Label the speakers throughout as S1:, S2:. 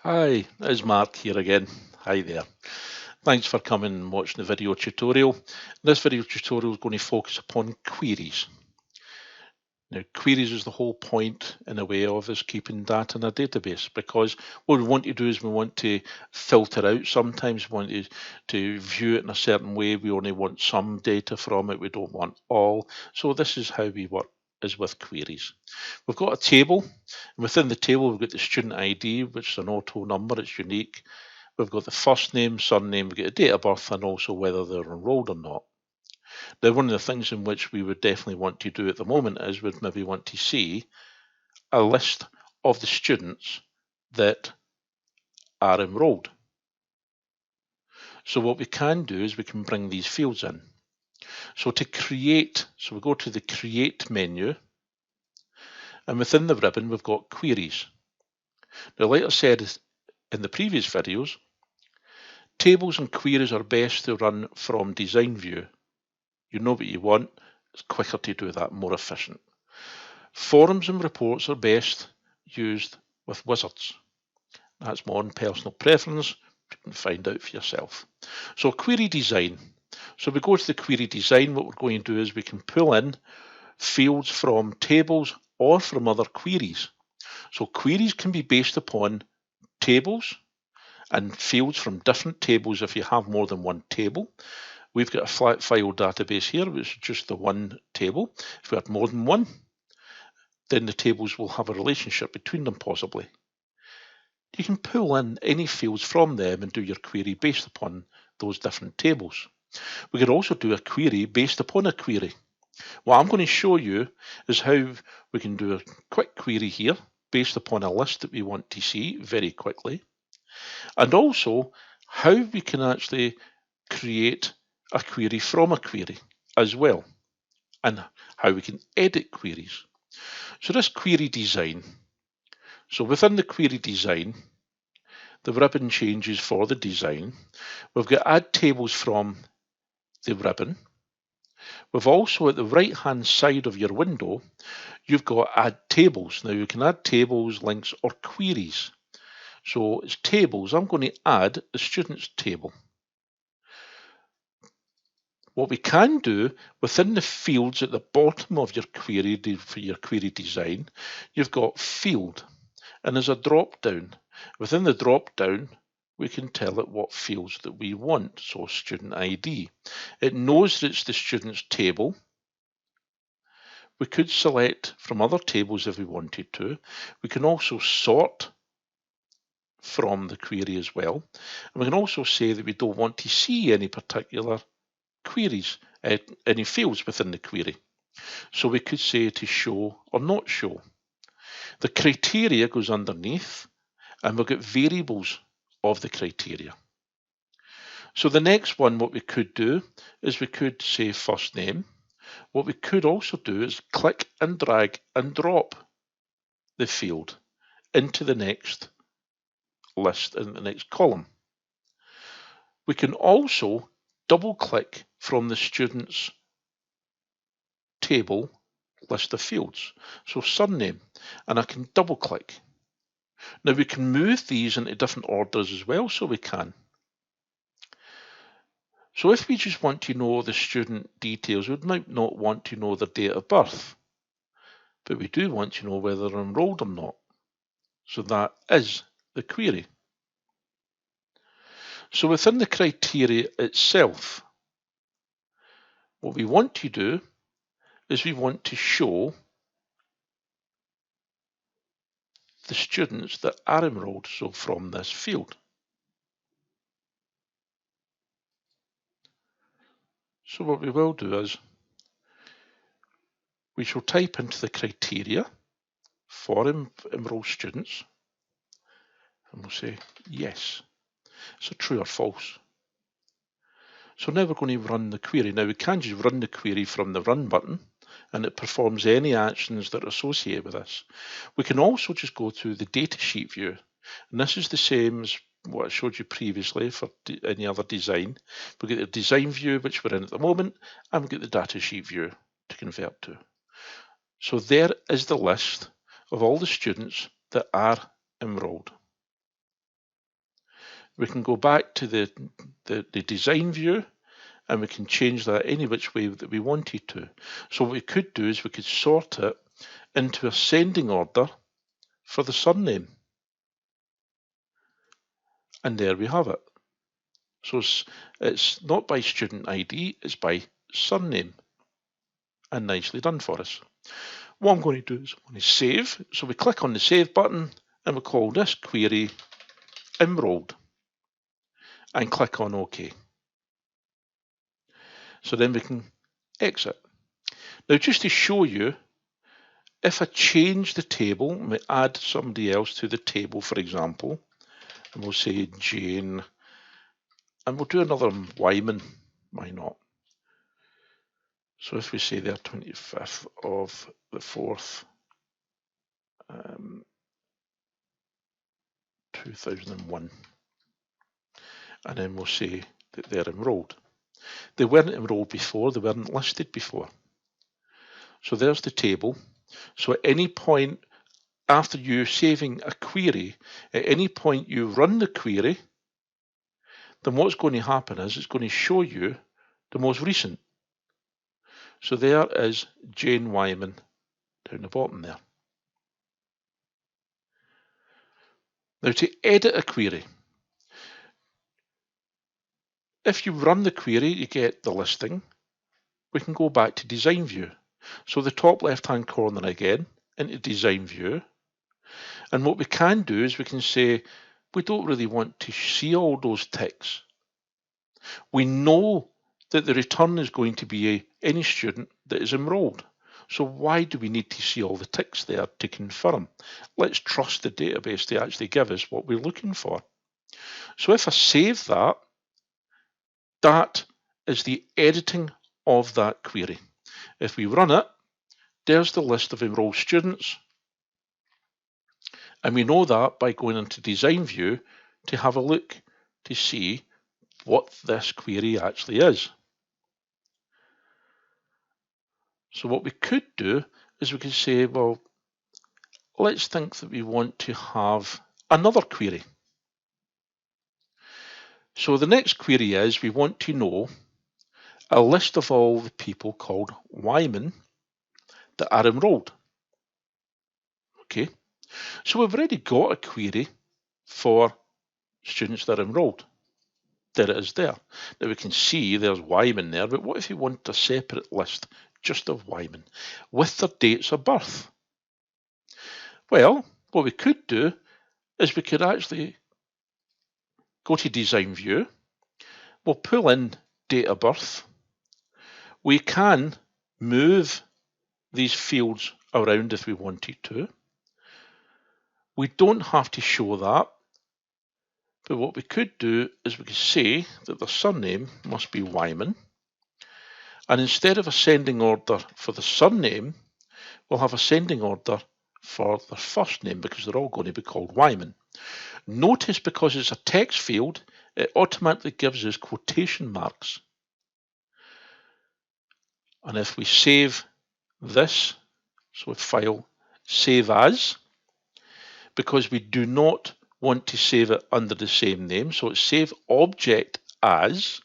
S1: Hi, it's Mark here again. Hi there. Thanks for coming and watching the video tutorial. This video tutorial is going to focus upon queries. Now, queries is the whole point in a way of us keeping data in a database, because what we want to do is we want to filter out. Sometimes we want to view it in a certain way. We only want some data from it. We don't want all. So this is how we work is with queries. We've got a table, and within the table we've got the student ID, which is an auto number, it's unique. We've got the first name, surname, we've got a date of birth, and also whether they're enrolled or not. Now, one of the things in which we would definitely want to do at the moment is we'd maybe want to see a list of the students that are enrolled. So what we can do is we can bring these fields in. So to create, so we go to the Create menu, and within the ribbon we've got Queries. Now, like I said in the previous videos, tables and queries are best to run from design view. You know what you want, it's quicker to do that, more efficient. Forms and reports are best used with wizards. That's my own personal preference. You can find out for yourself. So query design. So we go to the query design. What we're going to do is we can pull in fields from tables or from other queries. So queries can be based upon tables and fields from different tables if you have more than one table. We've got a flat file database here, which is just the one table. If we had more than one, then the tables will have a relationship between them possibly. You can pull in any fields from them and do your query based upon those different tables. We could also do a query based upon a query. What I'm going to show you is how we can do a quick query here based upon a list that we want to see very quickly, and also how we can actually create a query from a query as well, and how we can edit queries. So this query design. So within the query design, the ribbon changes for the design. We've got add tables from the ribbon. We've also at the right hand side of your window, you've got add tables. Now you can add tables, links, or queries. So it's tables. I'm going to add the students table. What we can do within the fields at the bottom of your query for your query design, you've got field, and there's a drop down. Within the drop down, we can tell it what fields that we want. So student ID. It knows that it's the students table. We could select from other tables if we wanted to. We can also sort from the query as well. And we can also say that we don't want to see any particular queries, any fields within the query. So we could say to show or not show. The criteria goes underneath, and we've got variables of the criteria. So the next one, what we could do is we could say first name. What we could also do is click and drag and drop the field into the next list in the next column. We can also double click from the students table list of fields. So surname, and I can double click. Now we can move these into different orders as well, so we can. So if we just want to know the student details, we might not want to know their date of birth, but we do want to know whether they're enrolled or not. So that is the query. So within the criteria itself, what we want to do is we want to show the students that are enrolled, so from this field. So what we will do is we shall type into the criteria for enrolled students, and we'll say yes. So true or false. So now we're going to run the query. Now we can just run the query from the run button, and it performs any actions that are associated with this. We can also just go to the datasheet view, and this is the same as what I showed you previously for any other design. We get the design view, which we're in at the moment, and we get the datasheet view to convert to. So there is the list of all the students that are enrolled. We can go back to the design view, and we can change that any which way that we wanted to. So what we could do is we could sort it into ascending order for the surname. And there we have it. So it's not by student ID, it's by surname. And nicely done for us. What I'm going to do is I'm going to save. So we click on the save button and we call this query enrolled and click on OK. So then we can exit. Now just to show you, if I change the table, and we add somebody else to the table, for example, and we'll say Jane, and we'll do another Wyman, why not? So if we say there 25th of the 4th, 2001, and then we'll say that they're enrolled. They weren't enrolled before, they weren't listed before. So there's the table. So at any point after you saving a query, at any point you run the query, then what's going to happen is it's going to show you the most recent. So there is Jane Wyman down the bottom there. Now to edit a query, if you run the query, you get the listing. We can go back to design view. So the top left hand corner again, into design view. And what we can do is we can say, we don't really want to see all those ticks. We know that the return is going to be any student that is enrolled. So why do we need to see all the ticks there to confirm? Let's trust the database to actually give us what we're looking for. So if I save that, that is the editing of that query. If we run it, there's the list of enrolled students. And we know that by going into design view to have a look to see what this query actually is. So what we could do is we could say, well, let's think that we want to have another query. So the next query is we want to know a list of all the people called Wyman that are enrolled. Okay, so we've already got a query for students that are enrolled. There it is there. Now we can see there's Wyman there, but what if you want a separate list just of Wyman with their dates of birth? Well, what we could do is we could actually go to design view. We'll pull in date of birth. We can move these fields around if we wanted to. We don't have to show that, but what we could do is we could say that the surname must be Wyman, and instead of ascending order for the surname, we'll have ascending order for their first name because they're all going to be called Wyman. Notice because it's a text field, it automatically gives us quotation marks. And if we save this, so file save as, because we do not want to save it under the same name, so it's save object as,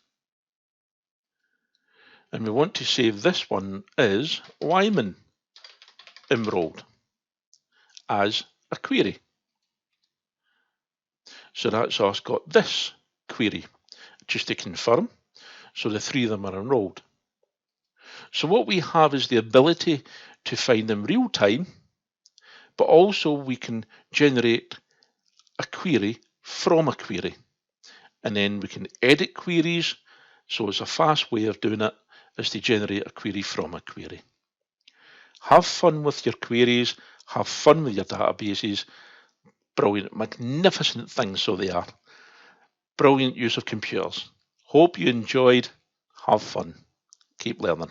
S1: and we want to save this one as Wyman enrolled as a query. So that's us got this query, just to confirm. So the three of them are enrolled. So what we have is the ability to find them real time, but also we can generate a query from a query. And then we can edit queries. So it's a fast way of doing it is to generate a query from a query. Have fun with your queries, have fun with your databases. Brilliant, magnificent things, so they are. Brilliant use of computers. Hope you enjoyed. Have fun. Keep learning.